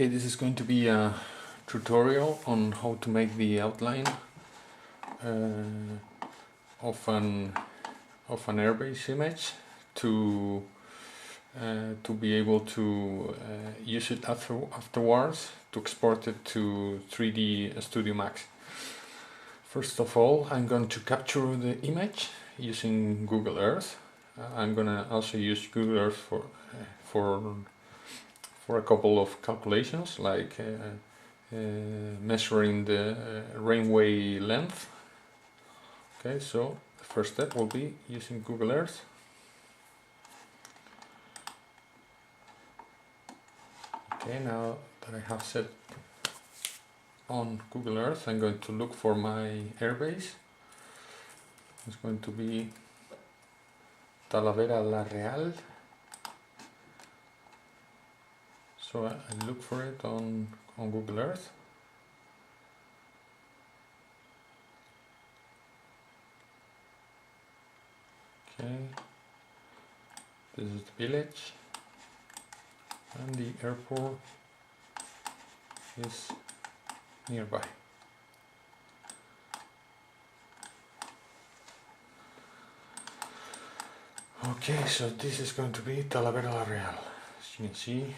Okay, this is going to be a tutorial on how to make the outline of an Airbase image to be able to use it afterwards to export it to 3D Studio Max. First of all, I'm going to capture the image using Google Earth. I'm gonna also use Google Earth for a couple of calculations, like measuring the rainway length. Okay, so the first step will be using Google Earth. Okay, now that I have set on Google Earth, I'm going to look for my airbase. It's going to be Talavera La Real. So I look for it on Google Earth. Okay, this is the village, and the airport is nearby. Okay, so this is going to be Talavera La Real. As you can see,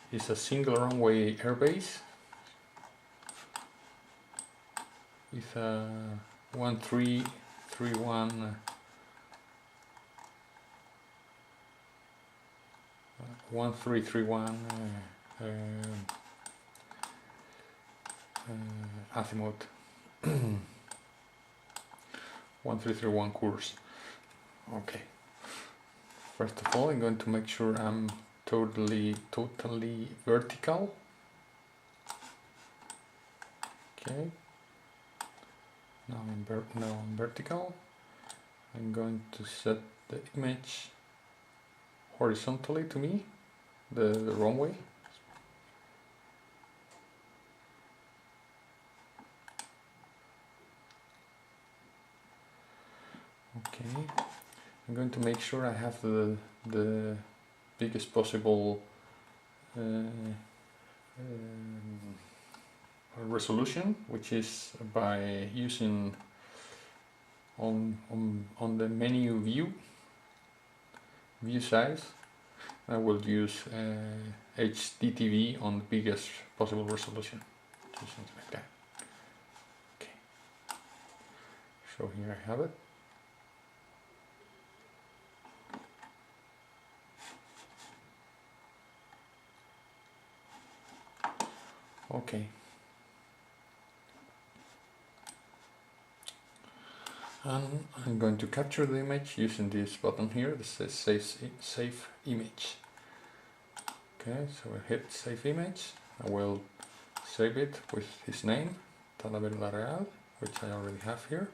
it's a single runway airbase with a 1331 azimuth 1331 course. Okay, first of all I'm going to make sure I'm totally vertical. Okay, now I'm vertical. I'm going to set the image horizontally to me, the runway. Okay, I'm going to make sure I have the biggest possible resolution, which is by using on the menu view size. I will use HDTV on the biggest possible resolution, something like that. Okay, so here I have it. Okay, and I'm going to capture the image using this button here that says save image. Okay, so I hit save image. I will save it with this name, Talavera La Real, which I already have here.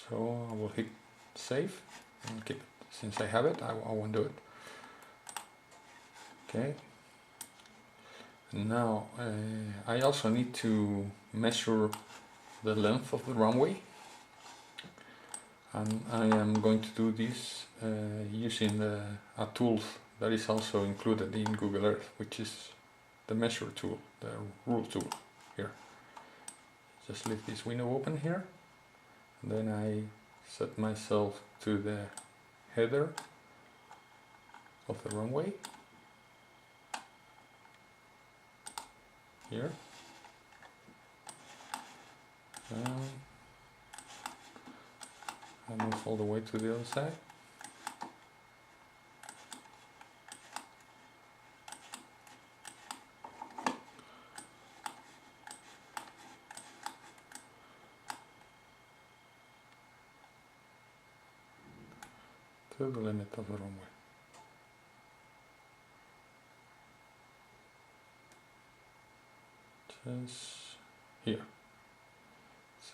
So I will hit save and keep it. Since I have it, I won't do it. Okay. Now I also need to measure the length of the runway, and I am going to do this using a tool that is also included in Google Earth, which is the measure tool, the rule tool here. Just leave this window open here, and then I set myself to the header of the runway here. I move all the way to the other side. To the limit of the runway. Says here.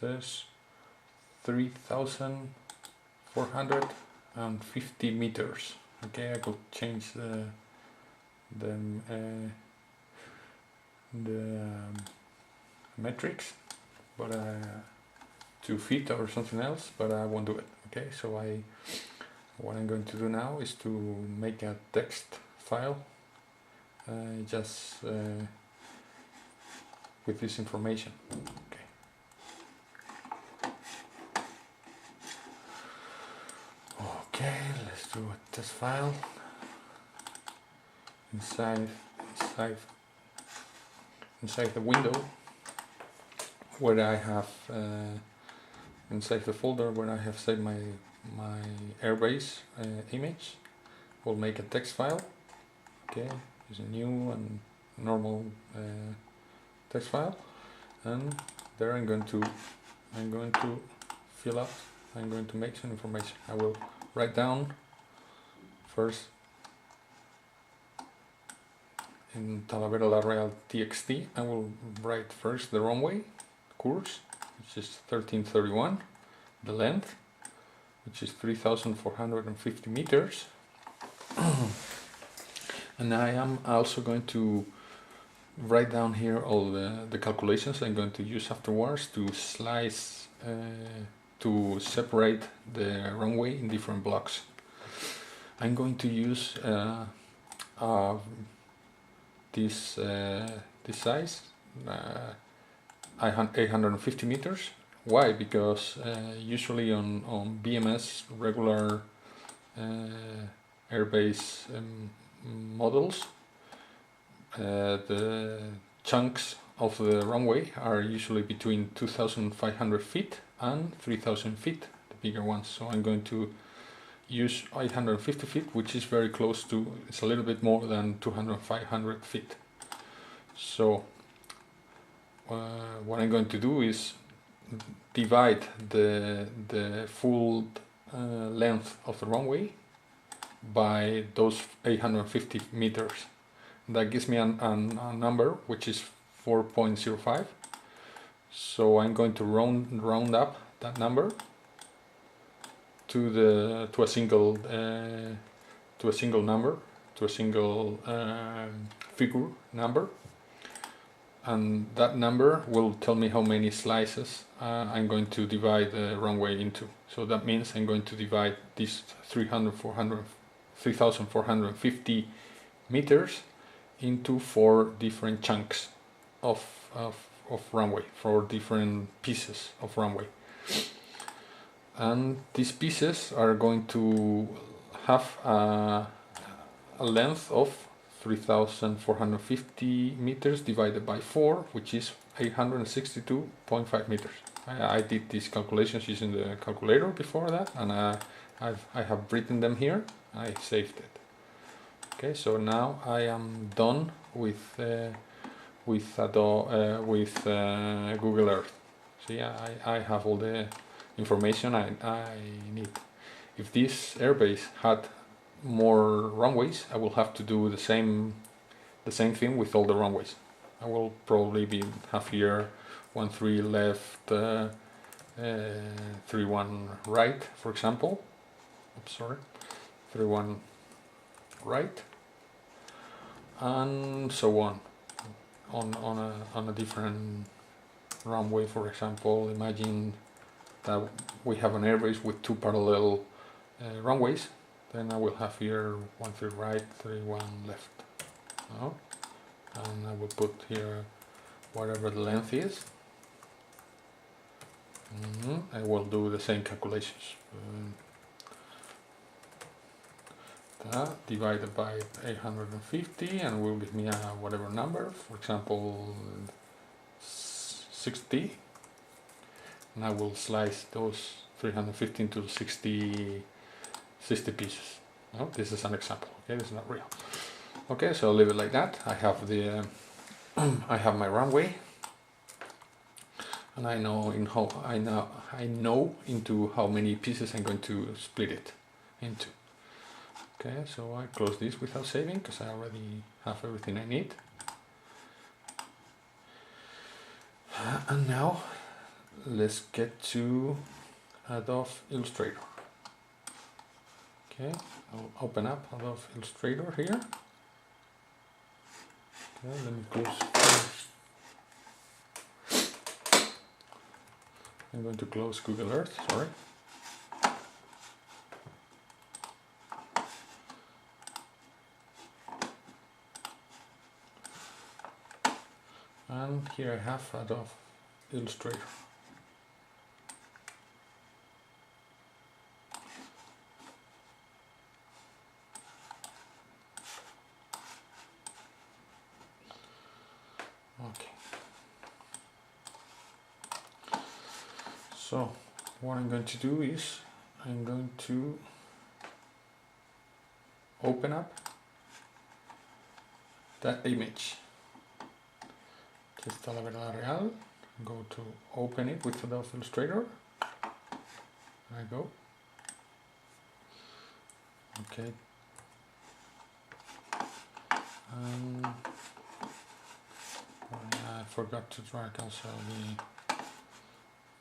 Says 3,450 meters. Okay, I could change the metrics, but to feet or something else, but I won't do it. Okay, so what I'm going to do now is to make a text file just with this information. Okay. Okay, let's do a test file. Inside the window where I have inside the folder where I have saved my Airbase image, we'll make a text file. Okay, use a new and normal text file, and there I'm going to fill up. I'm going to make some information. I will write down first in Talavera La Real TXT. I will write first the runway course, which is 1331, the length, which is 3,450 meters, and I am also going to write down here all the calculations I'm going to use afterwards to slice to separate the runway in different blocks. I'm going to use this size, 850 meters. Why? Because usually on BMS regular Airbase models, the chunks of the runway are usually between 2,500 feet and 3,000 feet, the bigger ones. So I'm going to use 850 feet, which is very close to, it's a little bit more than 500 feet. So what I'm going to do is divide the full length of the runway by those 850 meters. That gives me a number which is 4.05. So I'm going to round up that number to a single figure number, and that number will tell me how many slices I'm going to divide the runway into. So that means I'm going to divide these 3,450 meters into 4 different chunks of runway, 4 different pieces of runway. And these pieces are going to have a length of 3,450 meters divided by 4, which is 862.5 meters. I did these calculations using the calculator before that, and I have written them here. I saved it. Okay, so now I am done with Google Earth. So yeah, I have all the information I need. If this airbase had more runways, I will have to do the same thing with all the runways. I will probably have here 13 left, 31 right, for example. Oops, sorry, 31 right, and so on a different runway. For example, imagine that we have an airbase with 2 parallel runways. Then I will have here 13 right, 31 left. Oh, and I will put here whatever the length is. I will do the same calculations. That divided by 850 and will give me a whatever number, for example 60, and I will slice those 350 into 60 pieces. No, this is an example. Okay, this is not real. Okay, so I'll leave it like that. I have the I have my runway, and I know into how many pieces I'm going to split it into. Okay, so I close this without saving because I already have everything I need. And now let's get to Adobe Illustrator. Okay, I'll open up Adobe Illustrator here. Okay, let me close. I'm going to close Google Earth, sorry. and here I have Adobe Illustrator. Okay. So what I'm going to do is I'm going to open up that image. Just la Real, go to open it with Adobe Illustrator. I go. Okay. I forgot to drag also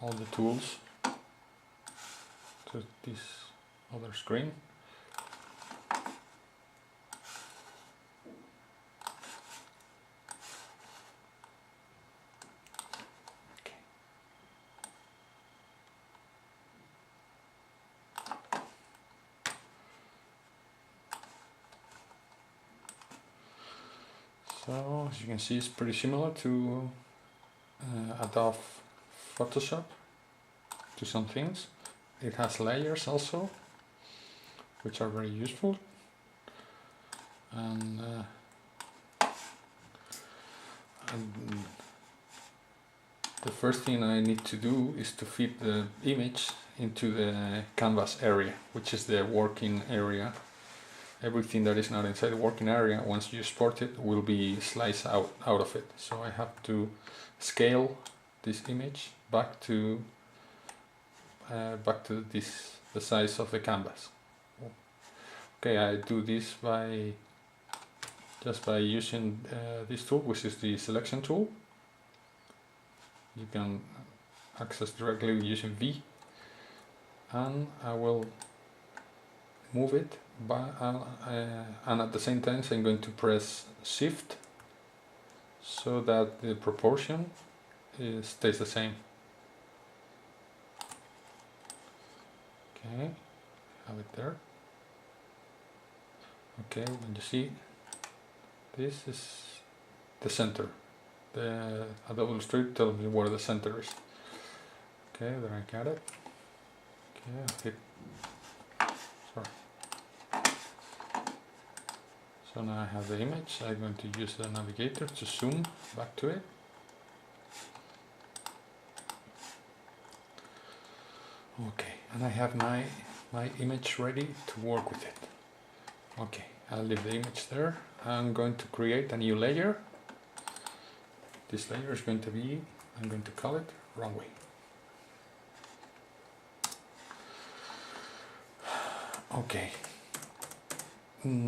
all the tools to this other screen. Okay. So as you can see, it's pretty similar to Adobe Photoshop to some things. It has layers also, which are very useful. And the first thing I need to do is to fit the image into the canvas area, which is the working area. Everything that is not inside the working area, once you export it, will be sliced out of it. So I have to scale this image back to the size of the canvas. Okay, I do this just by using this tool, which is the selection tool. You can access directly using V, and I will move it and at the same time I'm going to press Shift so that the proportion stays the same. Okay, have it there. Okay, when you see, this is the center. The Adobe Illustrator tells me where the center is. Okay, there I got it. Okay, I'll hit. Sorry. So now I have the image. I'm going to use the navigator to zoom back to it. Okay, and I have my image ready to work with it. Okay, I'll leave the image there. I'm going to create a new layer. This layer is going to be, I'm going to call it runway. Okay.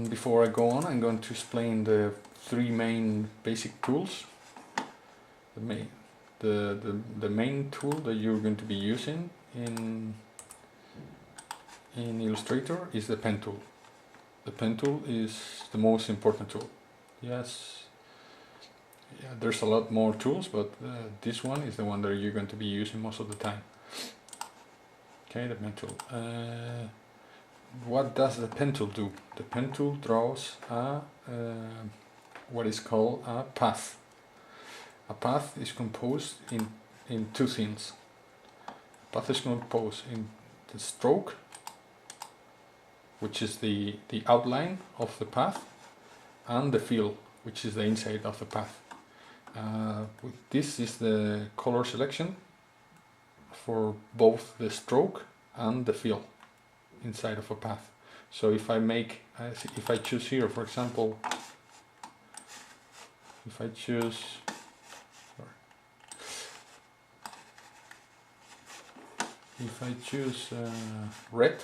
Before I go on, I'm going to explain the three main basic tools. The main tool that you're going to be using in Illustrator is the pen tool. The pen tool is the most important tool. Yes, yeah, there's a lot more tools, but this one is the one that you're going to be using most of the time. Okay, the pen tool. What does the pen tool do? The pen tool draws what is called a path. A path is composed in two things. A path is composed in the stroke, which is the outline of the path, and the fill, which is the inside of the path. This is the color selection for both the stroke and the fill inside of a path. So if I choose here, for example, if I choose red,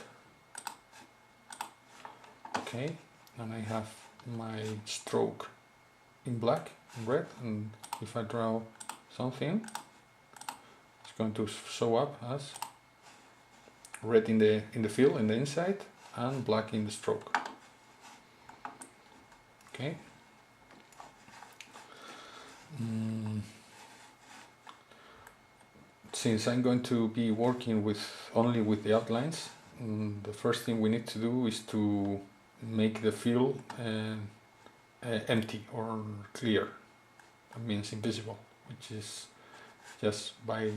okay, and I have my stroke in black and red, and if I draw something, it's going to show up as red in the fill in the inside and black in the stroke. Okay. Since I'm going to be working only with the outlines, the first thing we need to do is to make the fill empty or clear. that means invisible, which is just by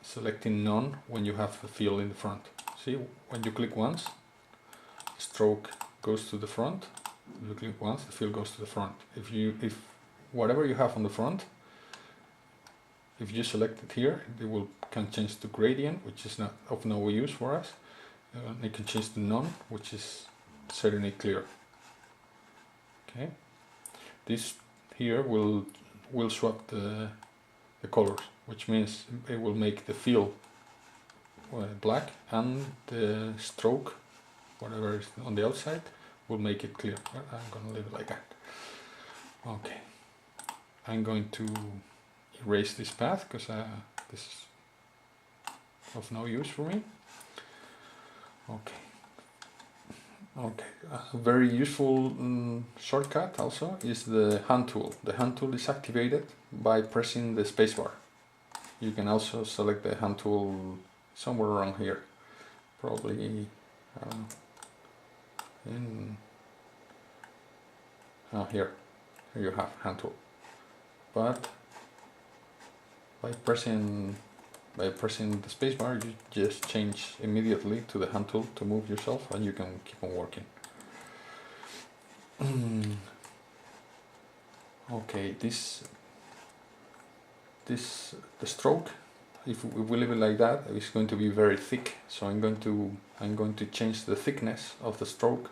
selecting none when you have the fill in the front. See, when you click once, the stroke goes to the front. If you click once, the fill goes to the front. If whatever you have on the front, if you select it here, it can change to gradient, which is not of no use for us. It can change to none, which is certainly clear. Okay, this here will swap the colors, which means it will make the fill black, and the stroke, whatever is on the outside, will make it clear. I'm going to leave it like that. Okay, I'm going to erase this path because this is of no use for me. Okay. Okay, a very useful shortcut also is the hand tool. The hand tool is activated by pressing the spacebar. You can also select the hand tool somewhere around here, probably here you have hand tool. But by pressing the spacebar, you just change immediately to the hand tool to move yourself, and you can keep on working. Okay, the stroke, if we leave it like that, it's going to be very thick. So I'm going to change the thickness of the stroke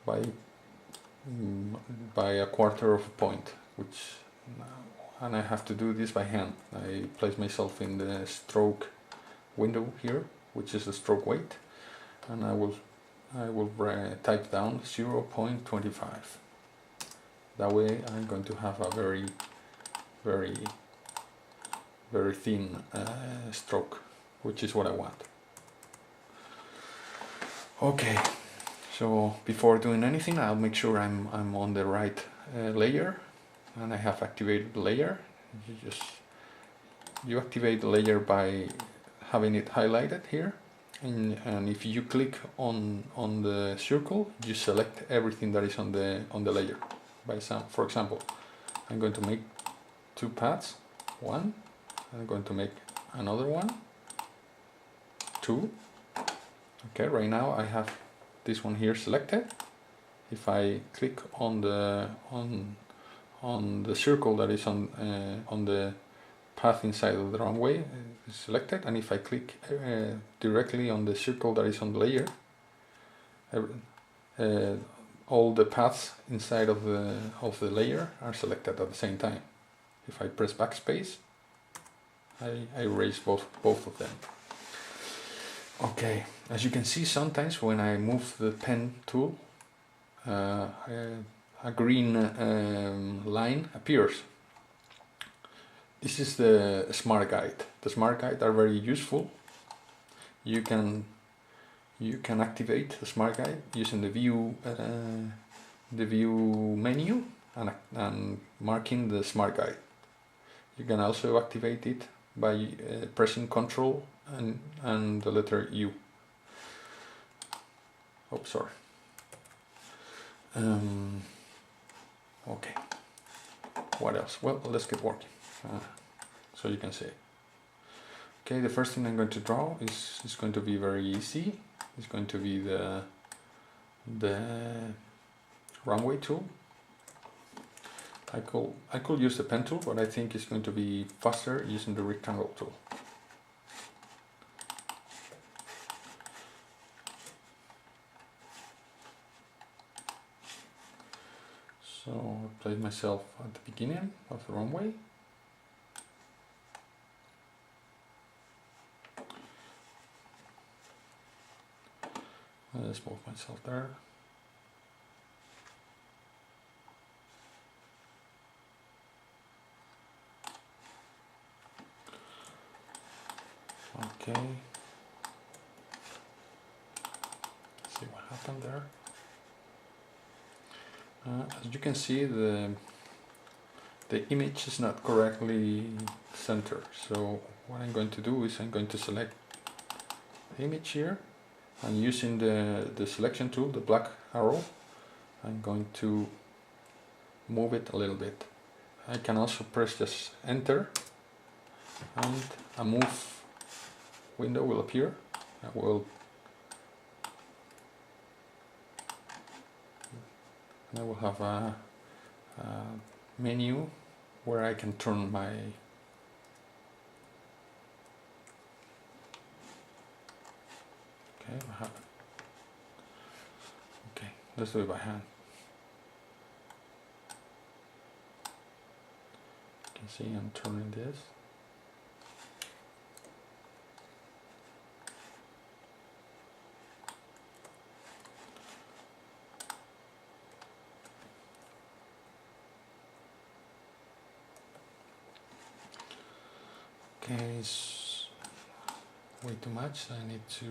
by a quarter of a point, and I have to do this by hand. I place myself in the stroke window here, which is the stroke weight, and I will type down 0.25. That way I'm going to have a very thin stroke, which is what I want. Okay, so before doing anything, I'll make sure I'm on the right layer, and I have activated the layer. You activate the layer by having it highlighted here, and if you click on the circle, you select everything that is on the layer. For example, I'm going to make 2 paths. One, I'm going to make another one, 2. Okay, right now I have this one here selected. If I click on the circle that is on the path inside of the runway, it's selected, and if I click directly on the circle that is on the layer, all the paths inside of the layer are selected at the same time. If I press backspace, I erase both of them. Okay, as you can see, sometimes when I move the pen tool, a green line appears. This is the smart guide. The smart guide are very useful. You can activate the smart guide using the view menu and marking the smart guide. You can also activate it by pressing Ctrl and the letter U. Oh, sorry. Okay. What else? Well, let's get working. So you can see. Okay, the first thing I'm going to draw is going to be very easy. It's going to be the runway tool. I could use the pen tool, but I think it's going to be faster using the rectangle tool. So I place myself at the beginning of the runway. Let's move myself there. Okay. Let's see what happened there. As you can see, the image is not correctly centered. So what I'm going to do is I'm going to select the image here, and using the selection tool, the black arrow, I'm going to move it a little bit. I can also press just enter and a move window will appear. I will have a menu where I can turn my okay, let's do it by hand. You can see I'm turning this. Okay, it's way too much. I need to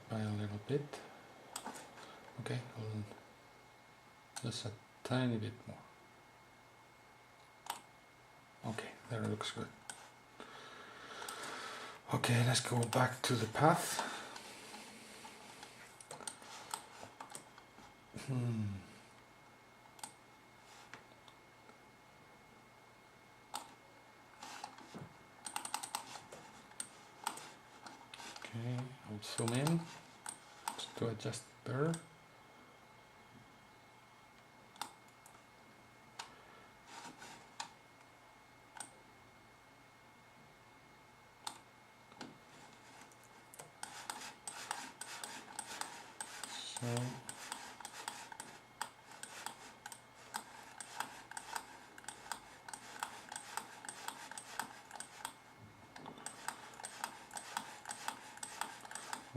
buy a little bit. Okay, just a tiny bit more. Okay, there it looks good. Okay, let's go back to the path. Okay, I'll zoom in just to adjust there. So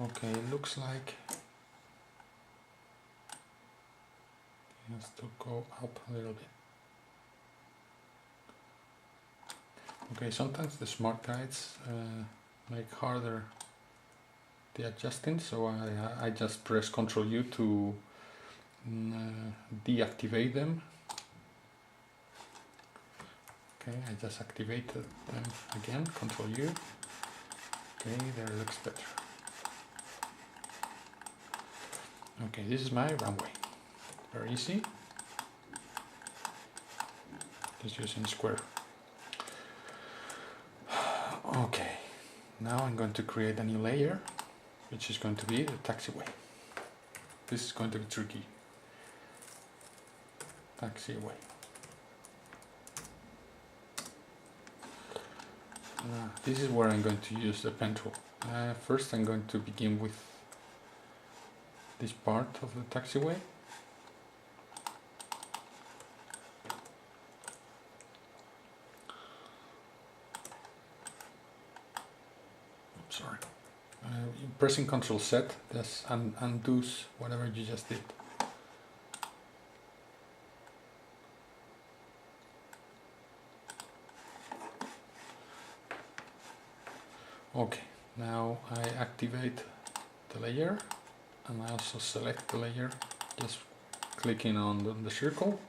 okay, it looks like it has to go up a little bit. Okay, sometimes the smart guides make harder the adjusting, so I just press Ctrl U to deactivate them. Okay, I just activated them again, Ctrl U. Okay, there it looks better. Okay, this is my runway. Very easy. Just using square. Okay, now I'm going to create a new layer, which is going to be the taxiway. This is going to be tricky. Taxiway. This is where I'm going to use the pen tool. First I'm going to begin with this part of the taxiway. Sorry. Pressing Ctrl Z, this undoes whatever you just did. Okay, now I activate the layer and I also select the layer, just clicking on the circle.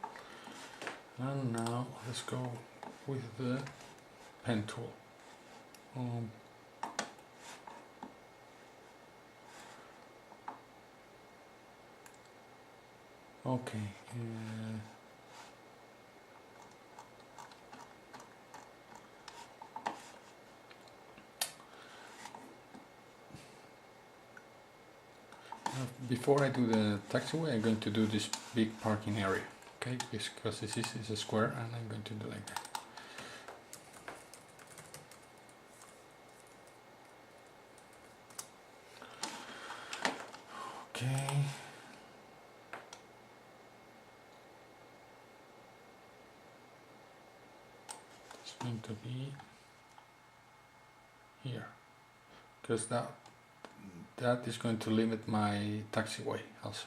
And now let's go with the pen tool. Okay. Before I do the taxiway, I'm going to do this big parking area, okay? Because this is a square, and I'm going to do like that. Okay. It's going to be here, because that is going to limit my taxiway also.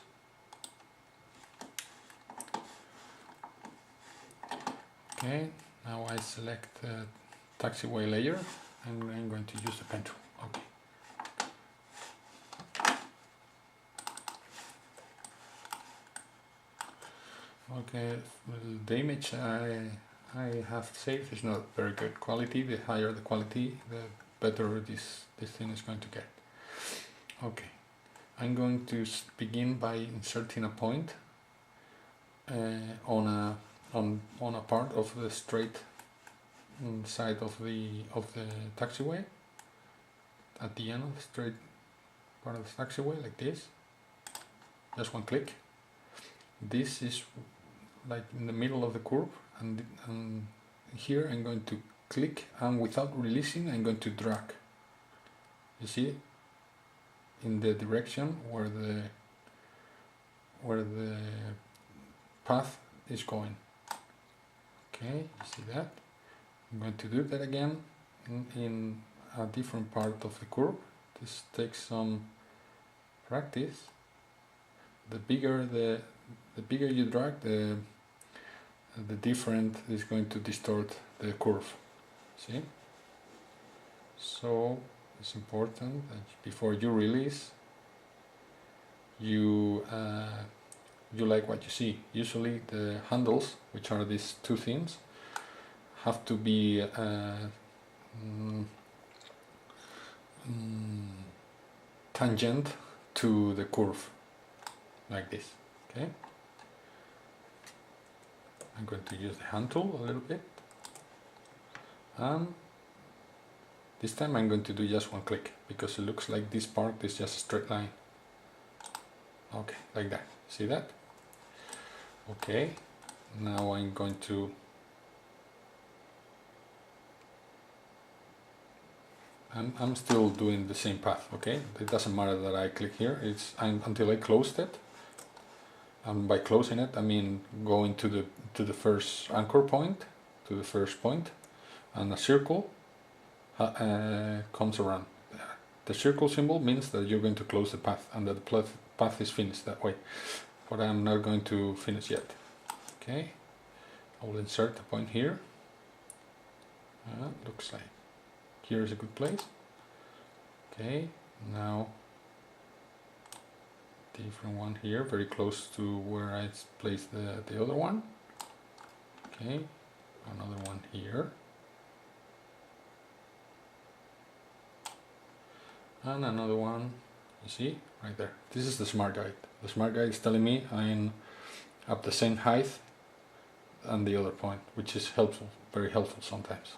Okay, now I select the taxiway layer and I'm going to use the pen tool. Okay. Okay, the image I I have saved is not very good quality. The higher the quality, the better this thing is going to get. Okay, I'm going to begin by inserting a point on a part of the straight side of the taxiway, at the end of the straight part of the taxiway, like this. Just one click. This is like in the middle of the curve, and here I'm going to click, and without releasing I'm going to drag. You see, in the direction where the path is going. Okay, you see that? I'm going to do that again in a different part of the curve. This takes some practice. The bigger you drag, the different is going to distort the curve. See? So it's important that before you release, you like what you see. Usually the handles, which are these two things, have to be tangent to the curve, like this. Okay, I'm going to use the hand tool a little bit, and this time I'm going to do just one click, because it looks like this part is just a straight line. Okay, like that. See that? Okay, now I'm going to I'm still doing the same path. Okay, it doesn't matter that I click here. It's until I closed it. And by closing it, I mean going to the first anchor point, to the first point, and a circle comes around. The circle symbol means that you're going to close the path, and that the path is finished that way. But I'm not going to finish yet. Okay, I will insert a point here. Looks like here is a good place. Okay, now different one here, very close to where I placed the other one. Okay, another one here, and another one, you see, right there. This is the smart guide. The smart guide is telling me I'm up the same height and the other point, which is helpful, very helpful sometimes.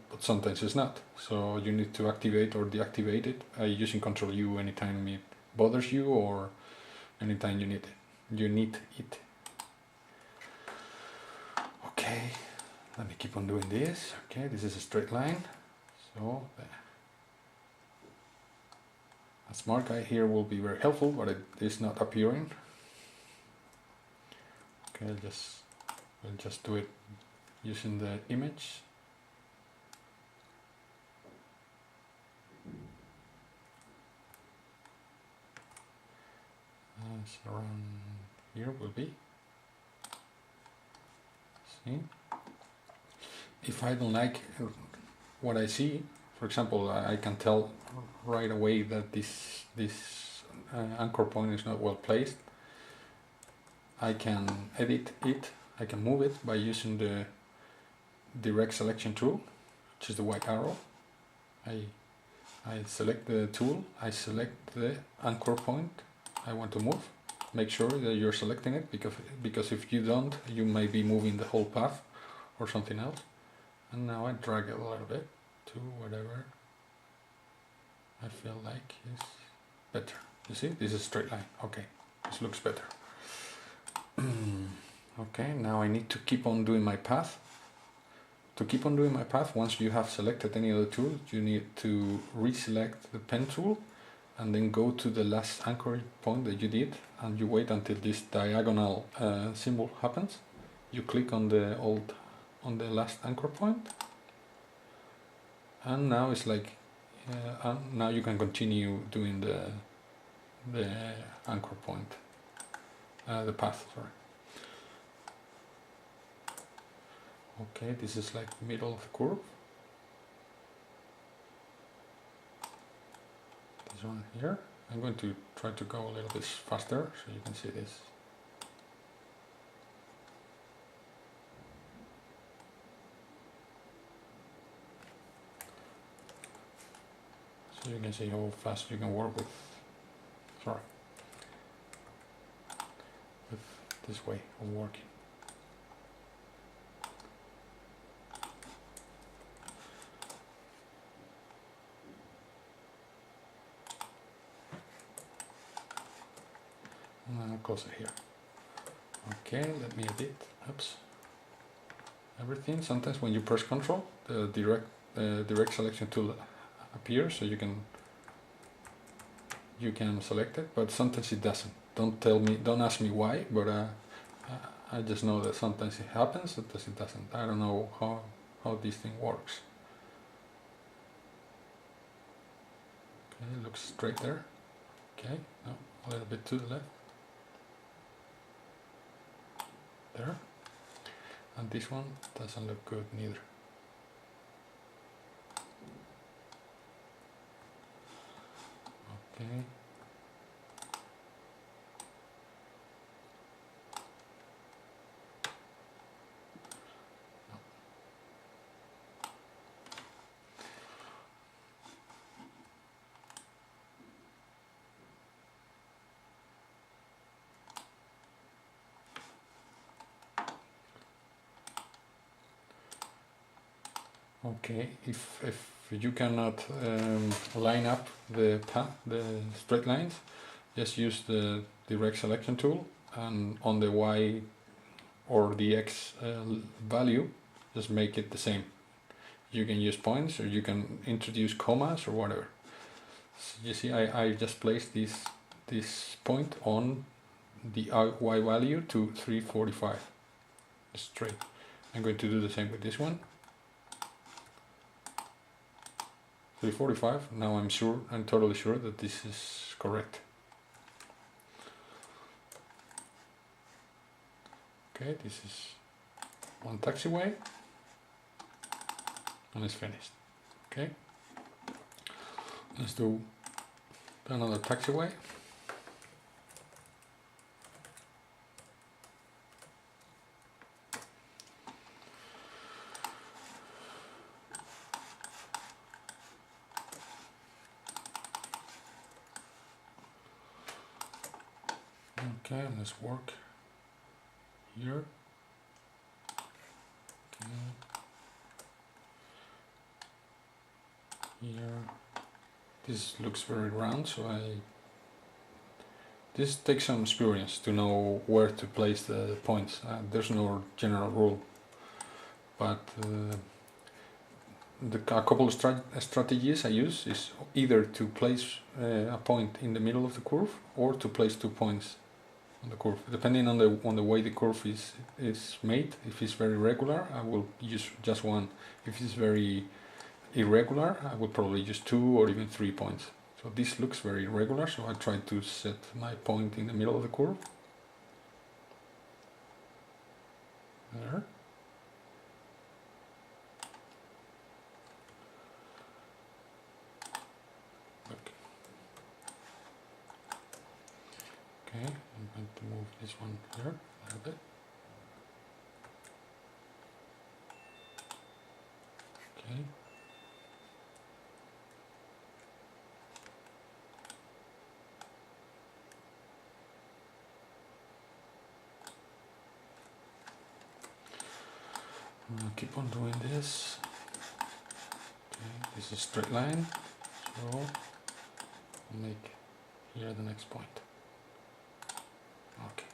But sometimes it's not. So you need to activate or deactivate it using Control U anytime it bothers you or anytime you need it. Okay, let me keep on doing this. Okay, this is a straight line. So a smart guide here will be very helpful, but it is not appearing. Okay, we'll just do it using the image. Around here will be. See, if I don't like what I see, for example, I can tell right away that this anchor point is not well placed. I can edit it. I can move it by using the direct selection tool, which is the white arrow. I select the tool. I select the anchor point I want to move. Make sure that you're selecting it, because if you don't, you may be moving the whole path or something else. And now I drag it a little bit to whatever I feel like is better. You see, this is a straight line. Okay, this looks better. Okay, now I need to keep on doing my path. To keep on doing my path, once you have selected any other tool, you need to reselect the pen tool and then go to the last anchor point that you did, and you wait until this diagonal symbol happens. You click on the last anchor point, and now it's like now you can continue doing the anchor point, the path, sorry. Okay, this is like middle of the curve. This one here. I'm going to try to go a little bit faster so you can see this. So you can see how fast you can work with, with this way of working. And I'll close it here. Okay, let me edit. Oops. Everything. Sometimes when you press Control, the direct selection tool appears, so you can select it. But sometimes it doesn't. Don't ask me why. But I just know that sometimes it happens, sometimes it doesn't. I don't know how this thing works. Okay, it looks straight there. Okay, no, a little bit to the left. There. And this one doesn't look good neither. Okay. Okay, if you cannot line up the straight lines, just use the direct selection tool, and on the Y or the X value, just make it the same. You can use points, or you can introduce commas or whatever. So you see, I just placed this point on the Y value to 345 straight. I'm going to do the same with this one. 345. Now I'm totally sure that this is correct. Okay, this is one taxiway, and it's finished. Okay, let's do another taxiway. Okay, let's work here. Okay. Here. This looks very round, so this takes some experience to know where to place the points. There's no general rule, but a couple of strategies I use is either to place a point in the middle of the curve, or to place 2 points on the curve, depending on the way the curve is made. If it's very regular, I will use just one. If it's very irregular, I will probably use 2 or even 3 points. So this looks very irregular, so I try to set my point in the middle of the curve. There. Okay, I'm going to move this one here a little bit. Okay. I'll keep on doing this. Okay, this is a straight line, so I'll make here the next point. Okay.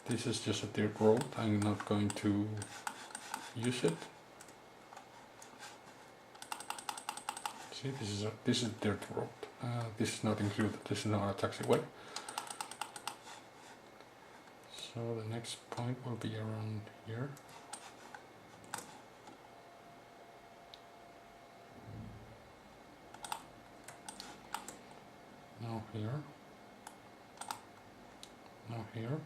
This is just a dirt road. I'm not going to use it. See, this is dirt road. This is not included. This is not a taxiway. So the next point will be around here. Now here. Now here.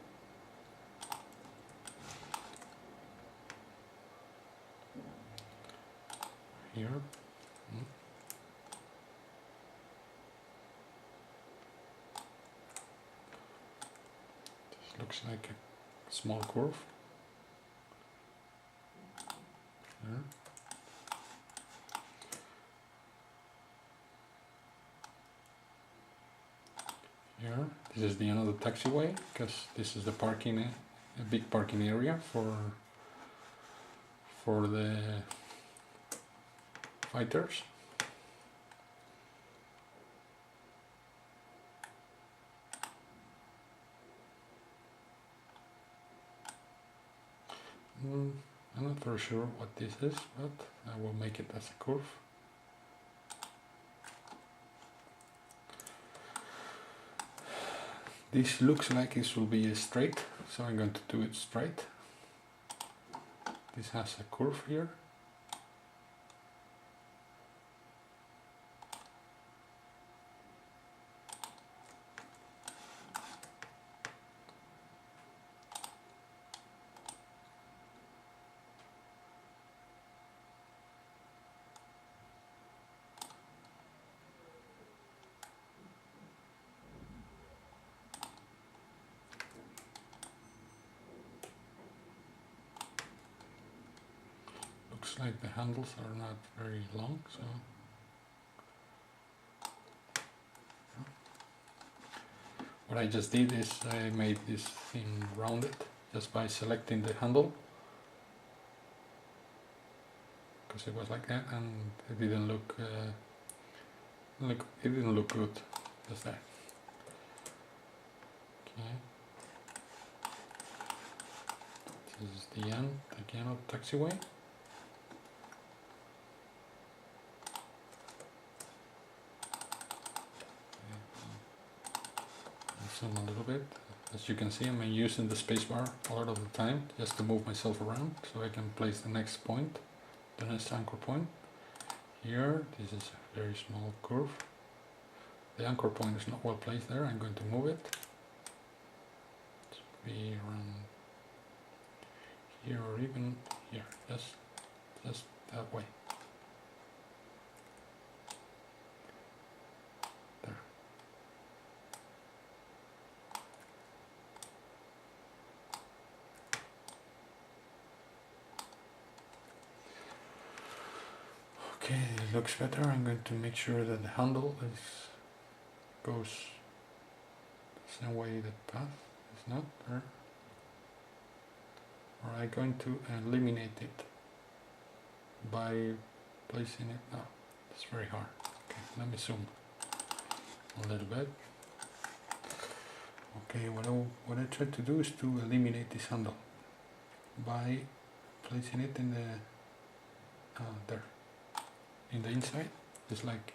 Here. This looks like a small curve. Here. here. This is the end of the taxiway, because this is the parking, a big parking area for the fighters. I'm not very sure what this is, but I will make it as a curve. This looks like this will be a straight, so I'm going to do it straight. This has a curve here. Looks like the handles are not very long, so what I just did is I made this thing rounded just by selecting the handle, because it was like that and it didn't look it didn't look good, just that. Okay, this is the end again of the taxiway. Zoom a little bit. As you can see, I'm using the spacebar a lot of the time just to move myself around so I can place the next point, the next anchor point. Here, this is a very small curve. The anchor point is not well placed there. I'm going to move it. It should be around here or even here, just that way. Okay, it looks better. I'm going to make sure that the handle goes the same way the path is not there. Or I'm going to eliminate it by placing it. No, it's very hard. Okay, let me zoom a little bit. Okay, what I try to do is to eliminate this handle by placing it in the there. In the inside, it's like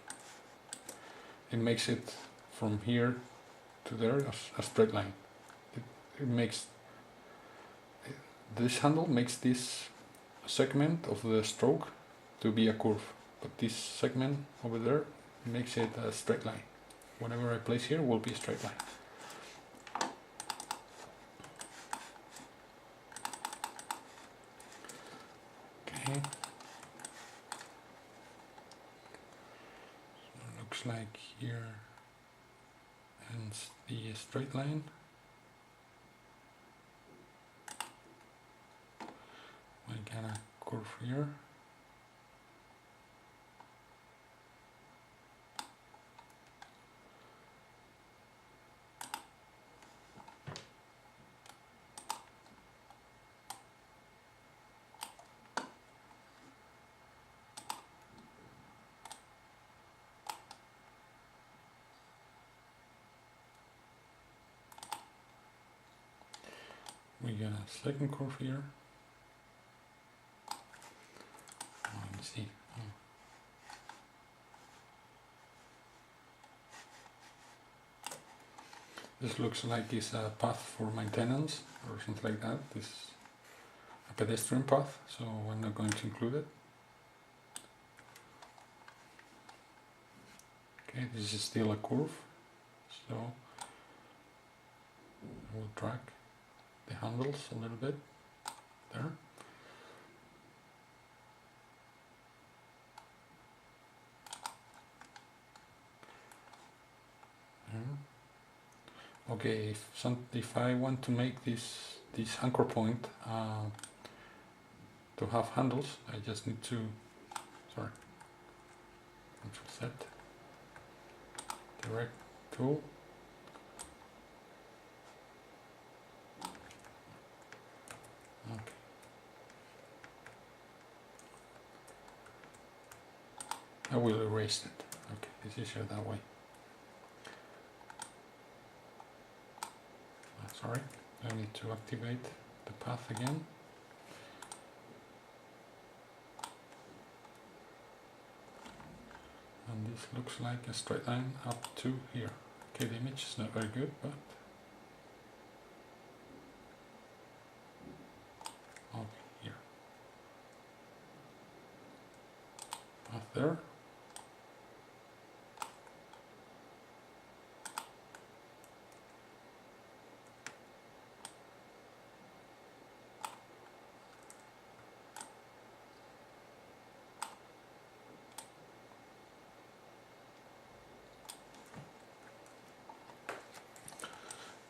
it makes it from here to there a straight line. It makes this handle makes this segment of the stroke to be a curve, but this segment over there makes it a straight line. Whatever I place here will be a straight line. Okay. Like here and the straight line. I got a curve here. We got a second curve here. Let me see. This looks like it's a path for maintenance or something like that. This is a pedestrian path, so I'm not going to include it. Okay, this is still a curve, so I will drag the handles a little bit there. Okay, if I want to make this anchor point to have handles, I just need to Control Z, direct tool, I will erase it. Okay, it's easier that way. Sorry, I need to activate the path again. And this looks like a straight line up to here. Okay, the image is not very good, but okay, here. Path there.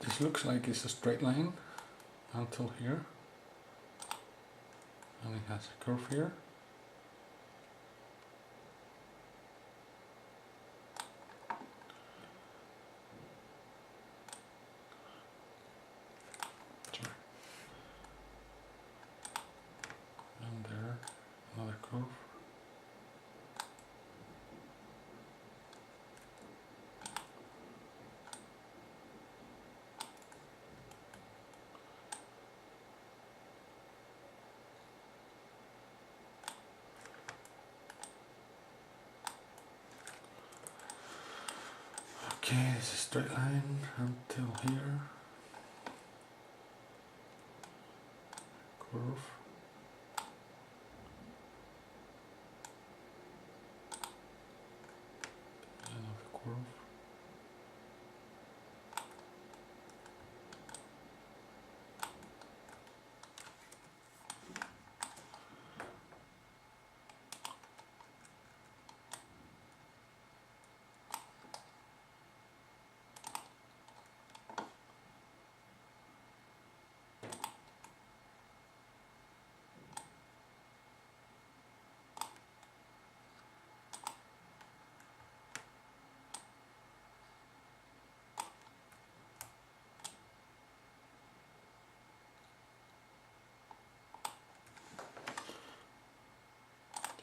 This looks like it's a straight line until here, and it has a curve here. Sorry. And there, another curve. Okay, it's a straight line until here. Curve. Another curve.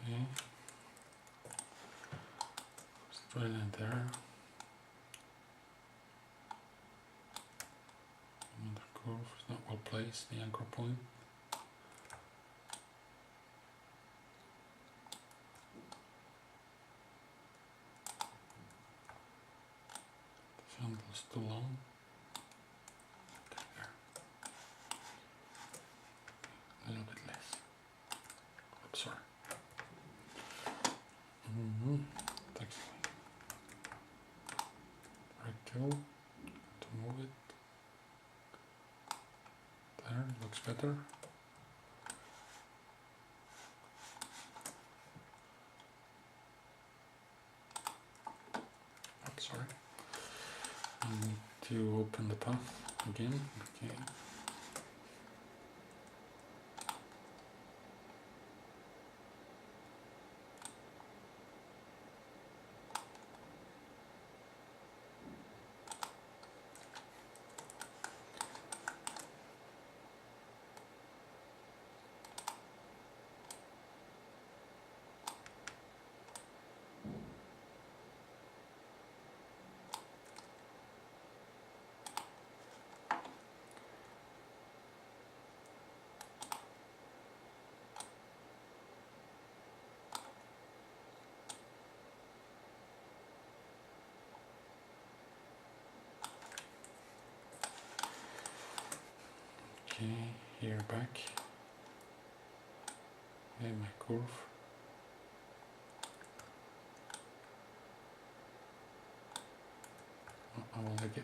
Okay. Straight line there. Another curve, it's not well placed, the anchor point. This handle is too long. Okay, there. A little bit less. Oops, sorry. Thanks. Right tool to move it. There, looks better. Oops, sorry. I need to open the path again. Okay. Okay, here back. And my curve. I will like it.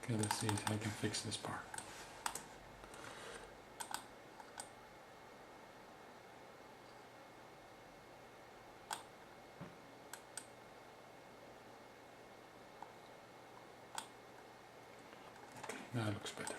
Okay, let's see if I can fix this part. Okay. now it looks better.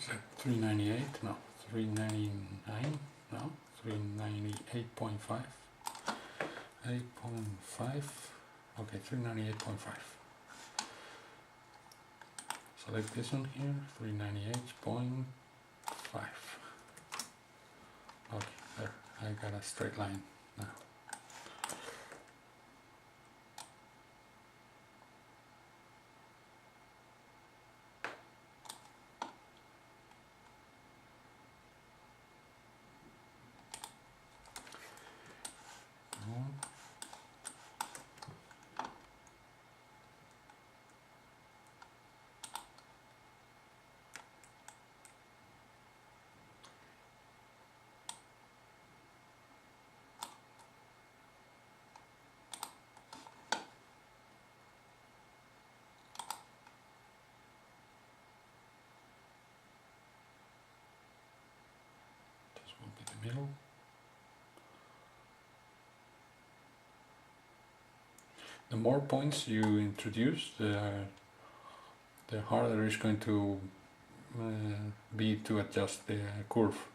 Is that 398? No, 399? No, 398.5. 8.5. Okay, 398.5. Select this one here, 398.5. Okay, there, I got a straight line now. This will be the middle. The more points you introduce, the harder it's going to be to adjust the curve,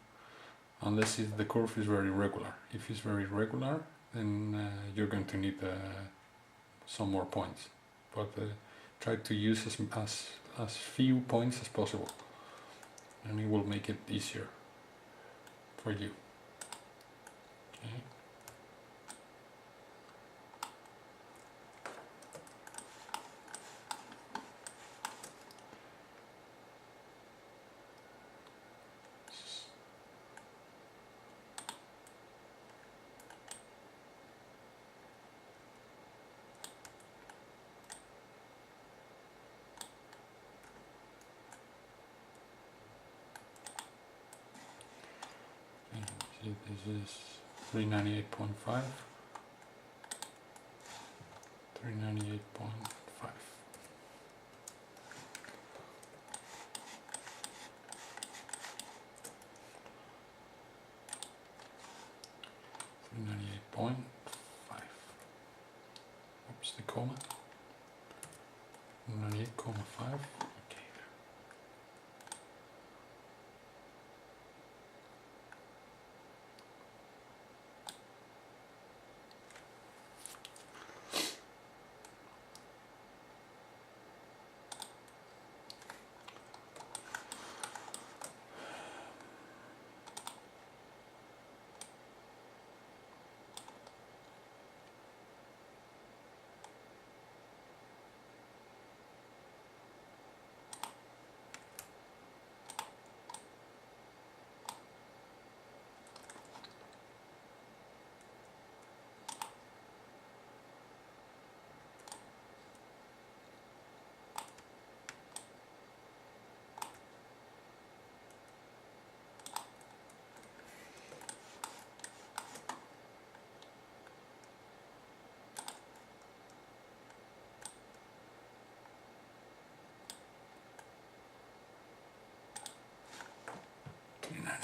unless the curve is very regular. If it's very regular, then you're going to need some more points, but try to use as few points as possible, and it will make it easier for you. Okay. See, this is 398.5, 398.5. Oops, the comma. 98.5. Okay.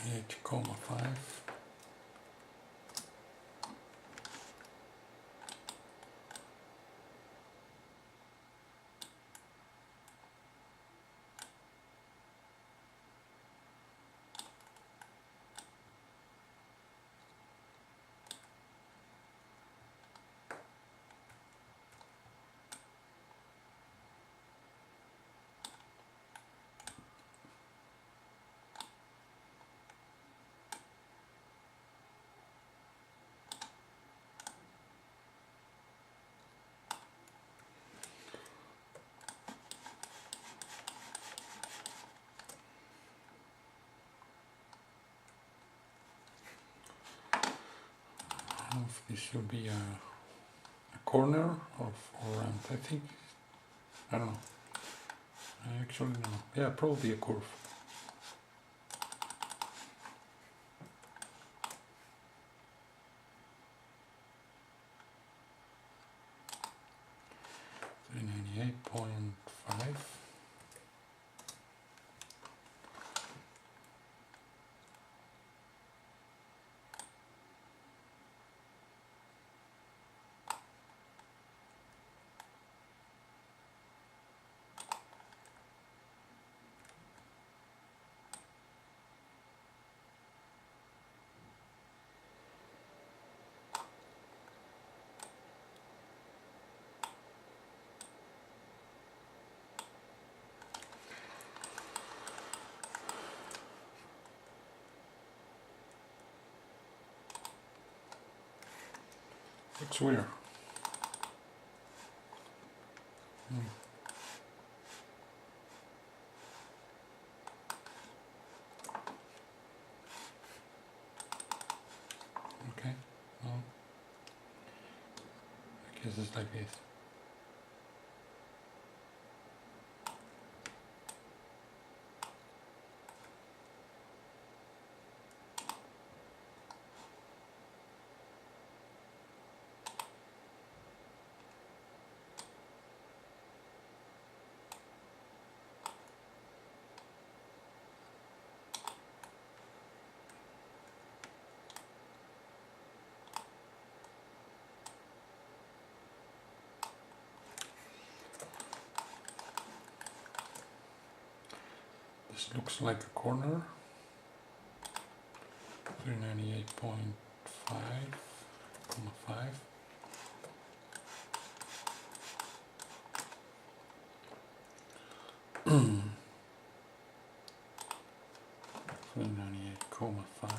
H, 5. This should be a corner or round. I think, I don't know. I actually don't know. Yeah, probably a curve. .5. Looks weird. Okay, well, I guess it's like this. This looks like a corner. 398.5,5. Three 98,5.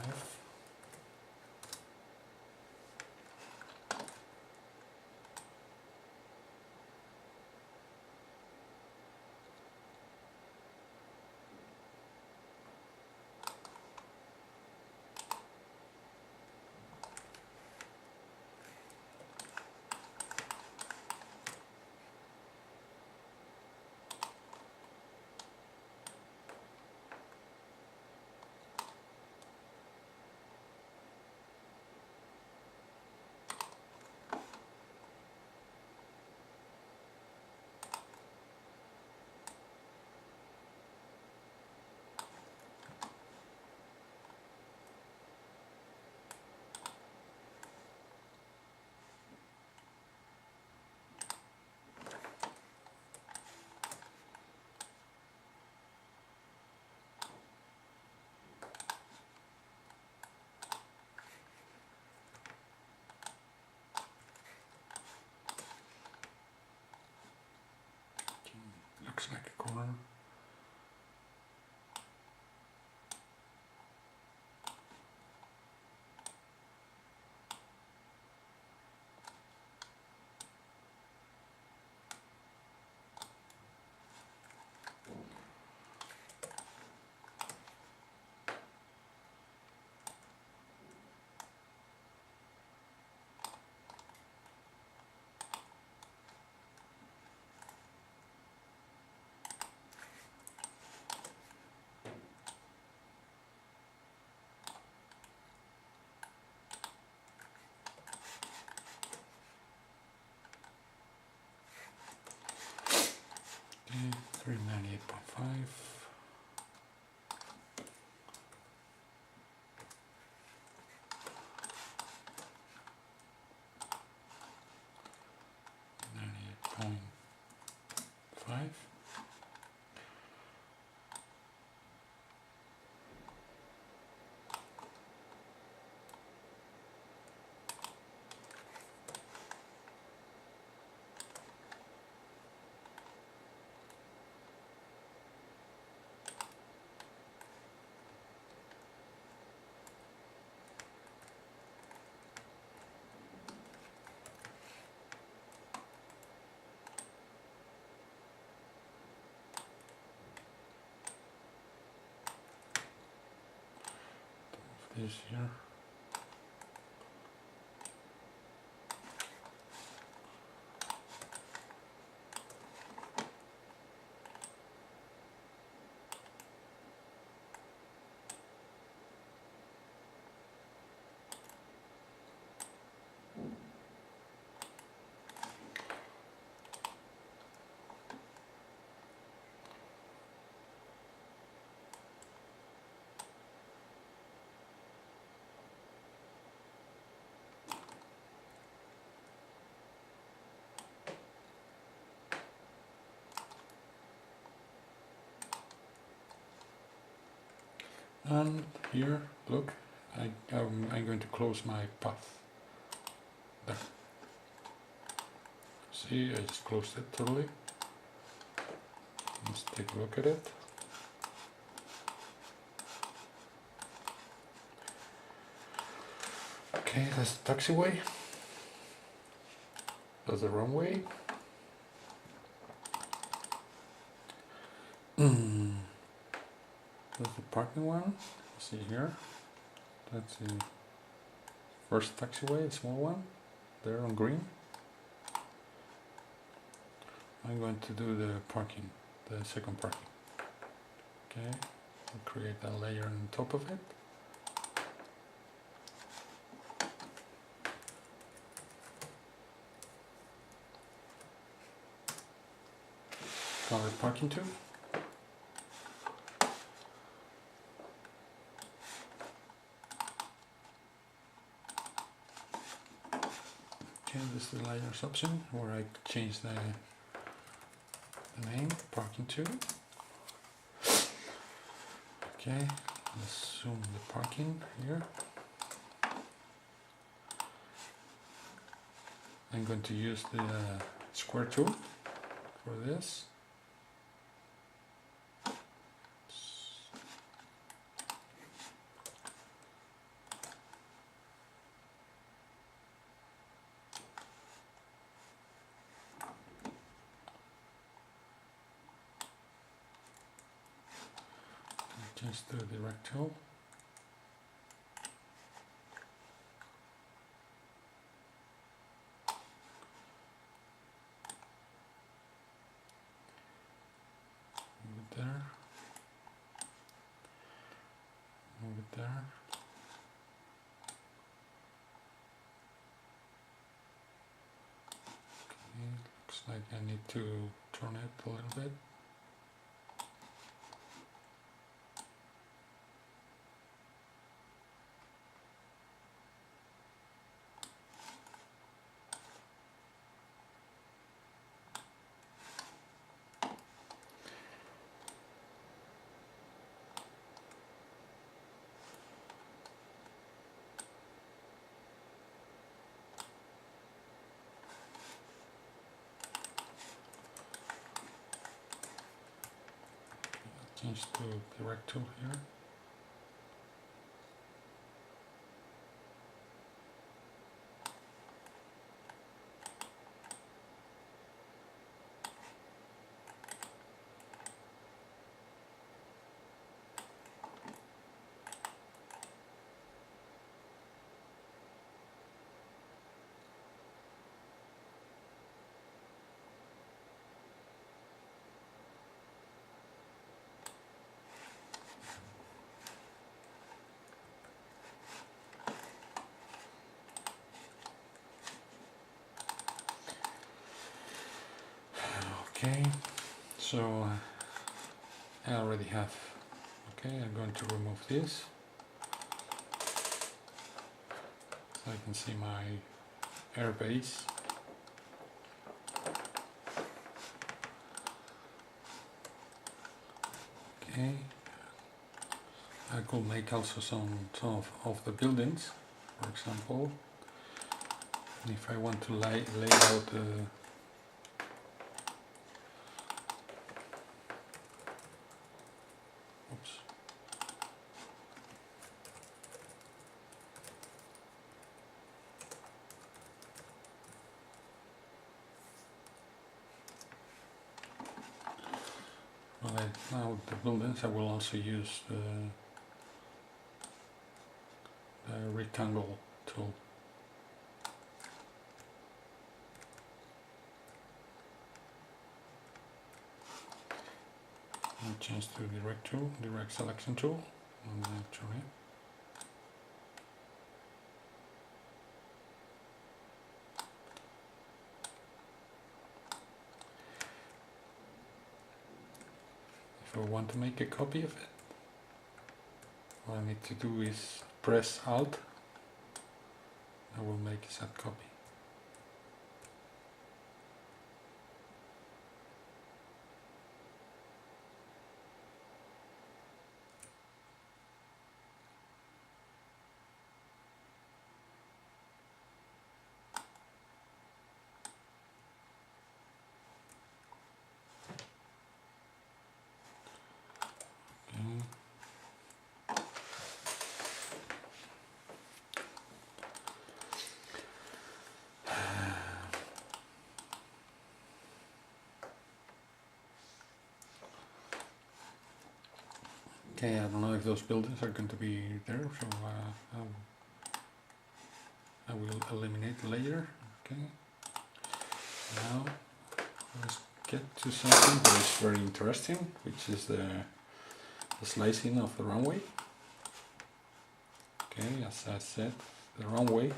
Looks like a corner. Okay, 398.5. .5. This here. And here, look, I'm going to close my path. There. See, I just closed it totally. Let's take a look at it. Okay, that's the taxiway. That's the runway. That's the parking one. See here. That's the first taxiway, the small one. There on green. I'm going to do the parking, the second parking. Okay, I'll create a layer on top of it. Call it parking 2. Okay, this is the layers option where I change the name, parking 2. Okay, let's zoom the parking here. I'm going to use the square tool for this. Just do the rectangle. Move it there. Move it there. Okay, looks like I need to turn it a little bit. Change to direct tool here. Okay, so I already have. Okay, I'm going to remove this. So I can see my airbase. Okay, I could make also some of the buildings, for example. And if I want to lay out the now the buildings, I will also use the rectangle tool. I'll change to direct tool, direct selection tool, and then turn it. If I want to make a copy of it, what I need to do is press Alt. I will make a set copy. Okay, I don't know if those buildings are going to be there, so I will eliminate the layer. Okay. Now let's get to something that is very interesting, which is the slicing of the runway. Okay, as I said, the runway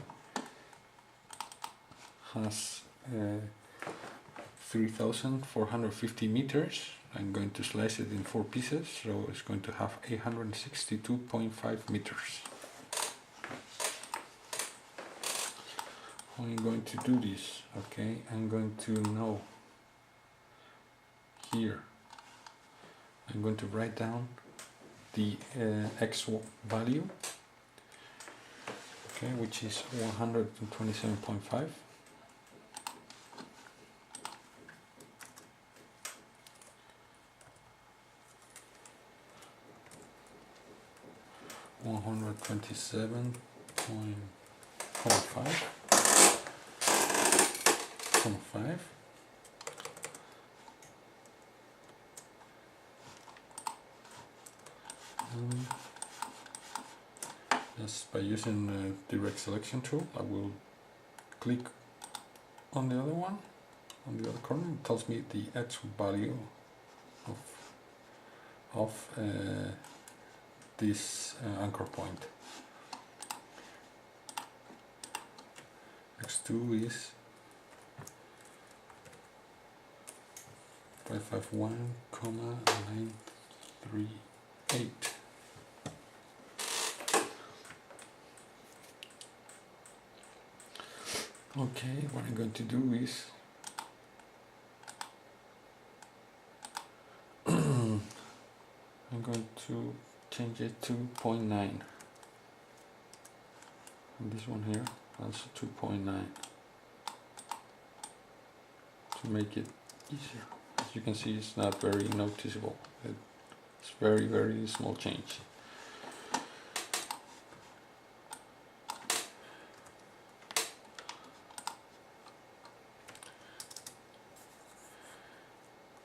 has 3,450 meters. I'm going to slice it in 4 pieces, so it's going to have 862.5 meters. How am I going to do this? Okay, I'm going to know here. I'm going to write down the x value, okay, which is 127.5. .5. Just by using the direct selection tool, I will click on the other one, on the other corner. It tells me the actual value of this anchor point. X2 is 551,938. Okay, what I'm going to do is I'm going to change it to 0.9. And this one here, also 2.9, to make it easier. As you can see, it's not very noticeable. It's very, very small change.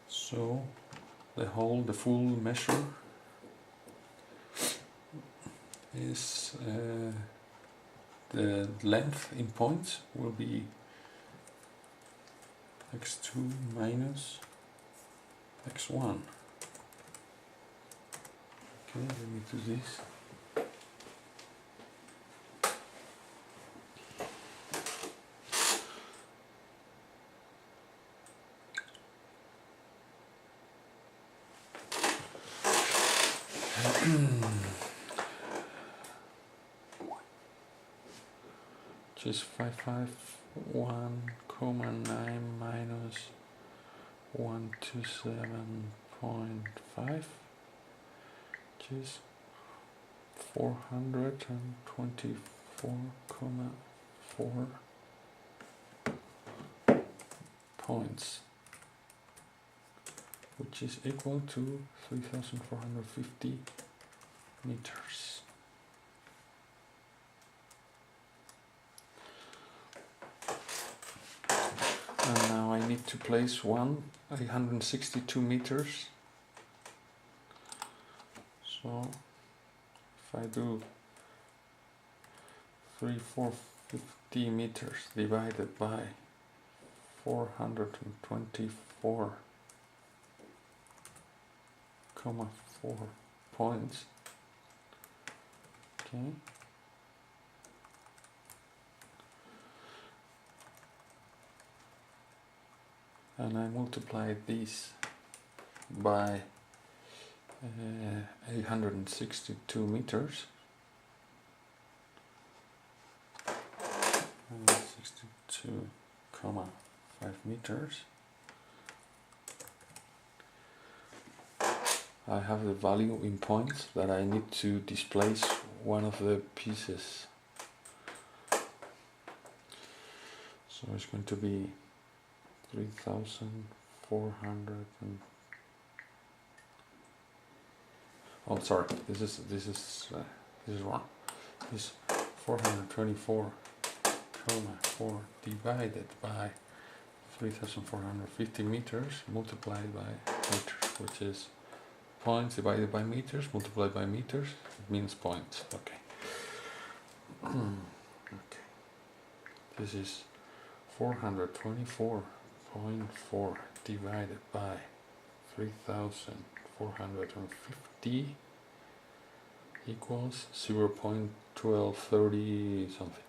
So the full measure is the length in points will be x2 minus x1. Okay, let me do this. Just 551,9 minus 127.5, which is 424,4 points, which is equal to 3,450 meters. And now I need to place 862 meters. So if I do 3,450 meters divided by 424,4 points, okay. And I multiply this by 862 meters. 62,5 meters. I have the value in points that I need to displace one of the pieces. So it's going to be 3,400 and oh, sorry, this is wrong. This 424,4 divided by 3,450 meters multiplied by meters, which is points divided by meters multiplied by meters, it means points. Okay. Okay. This is 424.4 divided by 3,450 equals 0.1230 something,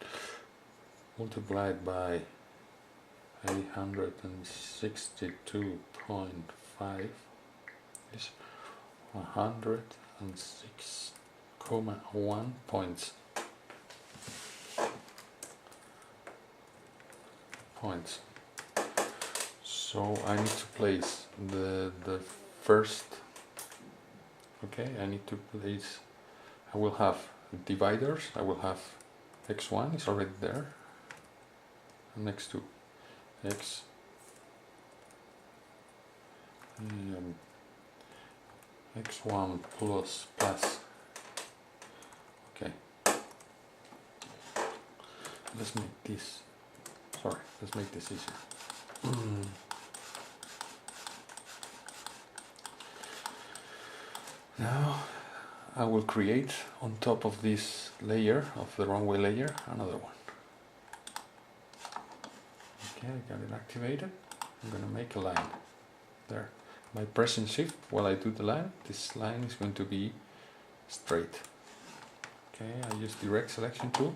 multiplied by 862.5 is 106.1 points. So I need to place the first. Okay, I need to place. I will have dividers. I will have x1 is already there, and x2, x1 plus. Okay, let's make this. Sorry, let's make this easier. Now I will create on top of this layer, of the runway layer, another one. Okay, I got it activated. I'm going to make a line there. By pressing shift while I do the line, this line is going to be straight. Okay, I use direct selection tool.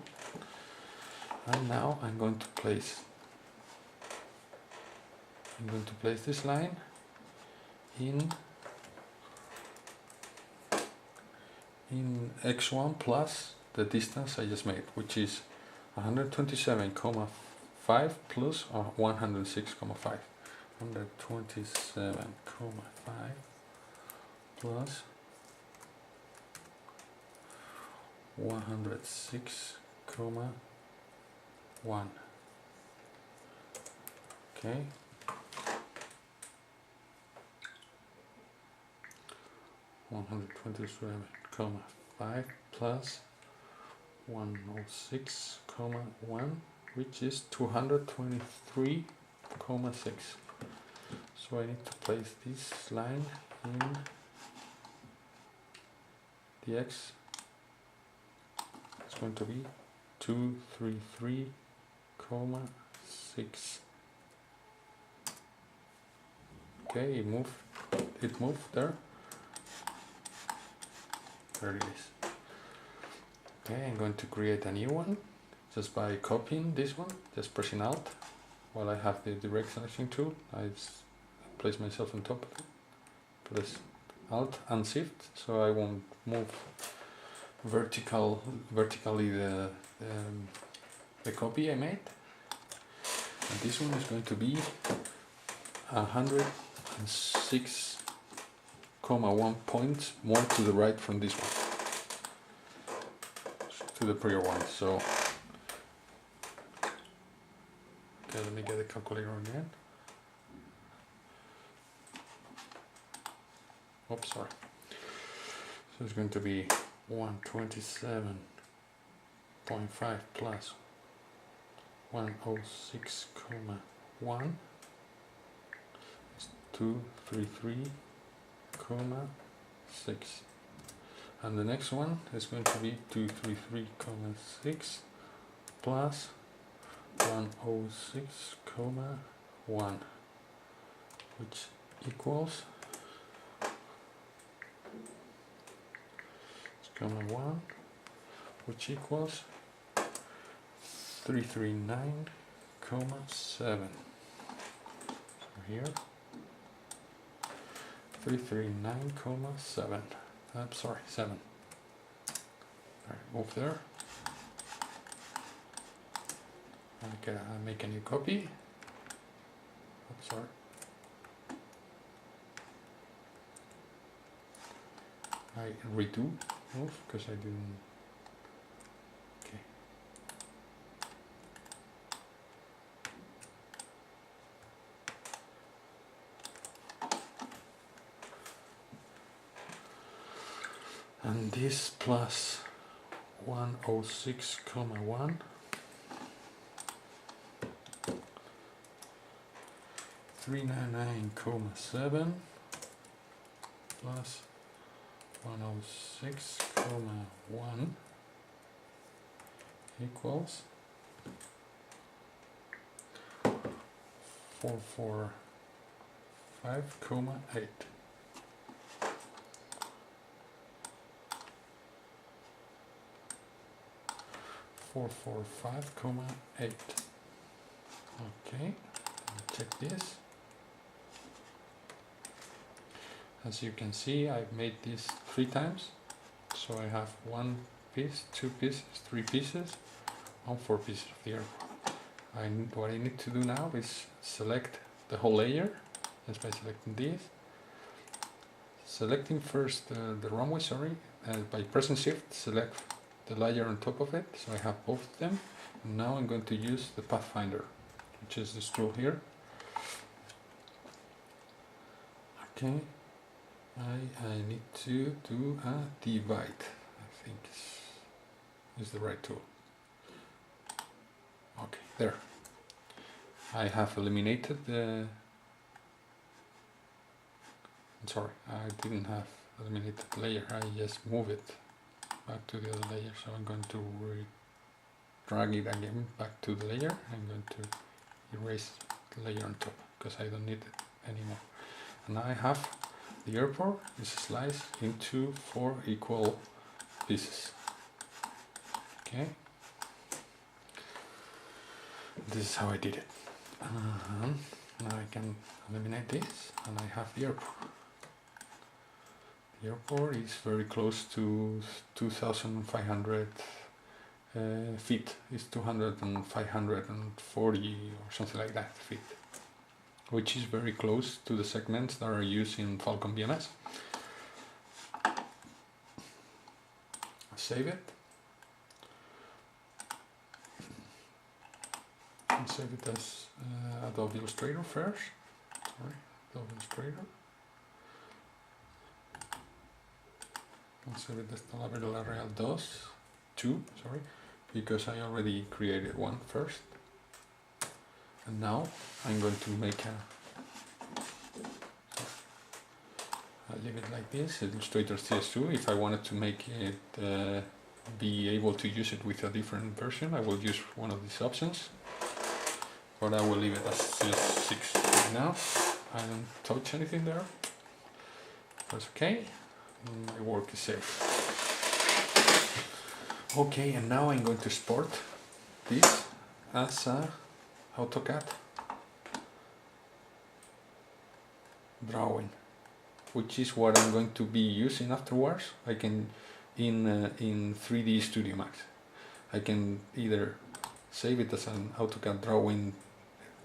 And now I'm going to place this line in x1 plus the distance I just made, which is 127.5 plus 106.5. 127.5 plus 106.1. Okay. 127.5 plus 106.1, which is 223.6. So I need to place this line in the x. It's going to be 233.6. Okay, it moved there. There it is. Okay, I'm going to create a new one just by copying this one, just pressing Alt while I have the direct selection tool. I place myself on top of it, press Alt and Shift so I won't move vertically the copy I made. And this one is going to be 106.1 points more to the right from this one, to the prior one. So, okay, let me get the calculator again. Oops, sorry. So it's going to be 127.5 plus 106.1 is 233.6, and the next one is going to be 233.6 plus 106.1, which equals 1, which equals 339.7. So here 339.7. I'm sorry, 7. Alright, move there. Okay, I make a new copy. Oops, sorry. I redo move because I didn't. Okay. And this plus 106.1 399.7 plus 106,1 equals 445,8. Okay, check this. As you can see, I've made this 3 times. So I have 1 piece, 2 pieces, 3 pieces, and 4 pieces of the airport. What I need to do now is select the whole layer, just by selecting this. Selecting first the runway, by pressing shift, select the layer on top of it, so I have both of them. And now I'm going to use the pathfinder, which is this tool here. Okay, I need to do a divide, I think is the right tool. Okay, there. I have eliminated the... Sorry, I didn't have eliminated the layer, I just move it back to the other layer. So I'm going to drag it again back to the layer. I'm going to erase the layer on top because I don't need it anymore. And now I have the airport is sliced into 4 equal pieces. Okay. This is how I did it. Now I can eliminate this and I have the airport. The airport is very close to 2,500 feet. It's 540 or something like that feet, which is very close to the segments that are used in Falcon BMS. Save it. And save it as Adobe Illustrator first. Sorry, Adobe Illustrator. And save it as Talavera Real 2, sorry, because I already created one first. And now I'm going to make I'll leave it like this, Illustrator CS2. If I wanted to make it be able to use it with a different version, I will use one of these options. But I will leave it as CS6 right now. I don't touch anything there. That's okay. My work is safe. Okay, and now I'm going to export this as a AutoCAD drawing, which is what I'm going to be using afterwards. I can in 3D Studio Max. I can either save it as an AutoCAD drawing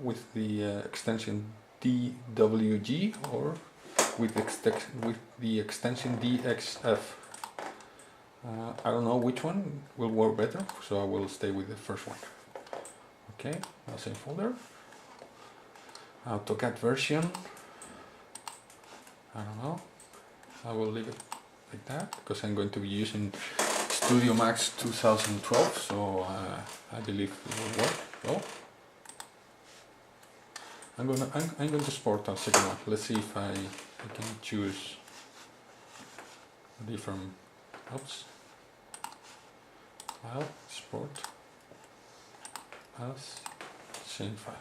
with the extension DWG or with the extension DXF. I don't know which one will work better, so I will stay with the first one. Okay, I'll save folder. AutoCAD version. I don't know. I will leave it like that because I'm going to be using Studio Max 2012, so I believe it will work well. I'm going to export a second one. Let's see if I can choose a different. Oops. File, export as same file.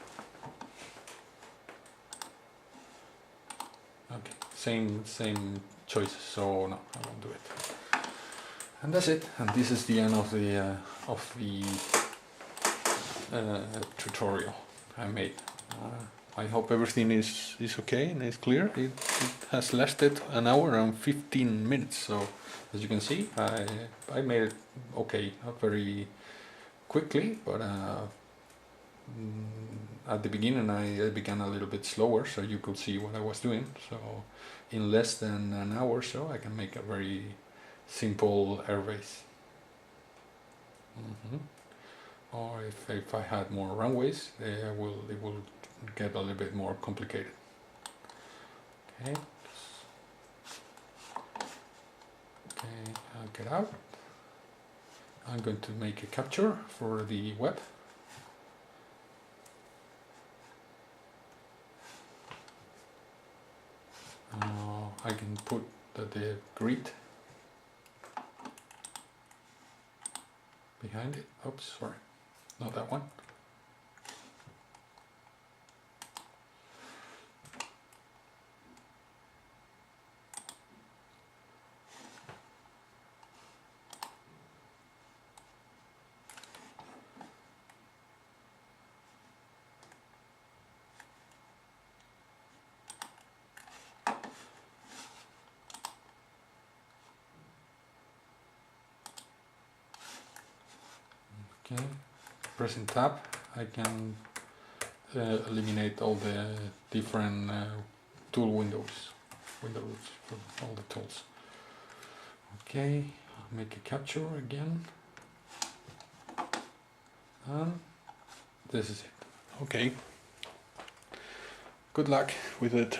Okay, same choices. So no, I won't do it. And that's it. And this is the end of the tutorial I made. I hope everything is okay and is clear. It has lasted 1 hour and 15 minutes. So as you can see, I made it okay, not very quickly, but at the beginning I began a little bit slower, so you could see what I was doing. So in less than an hour or so, I can make a very simple airbase. Or if I had more runways, it will get a little bit more complicated. Okay. Okay, I'll get out. I'm going to make a capture for the web. I can put the grid behind it. Oops, sorry, not that one. Okay, pressing tab, I can eliminate all the different tool windows for all the tools. Okay, make a capture again, and this is it. Okay, good luck with it.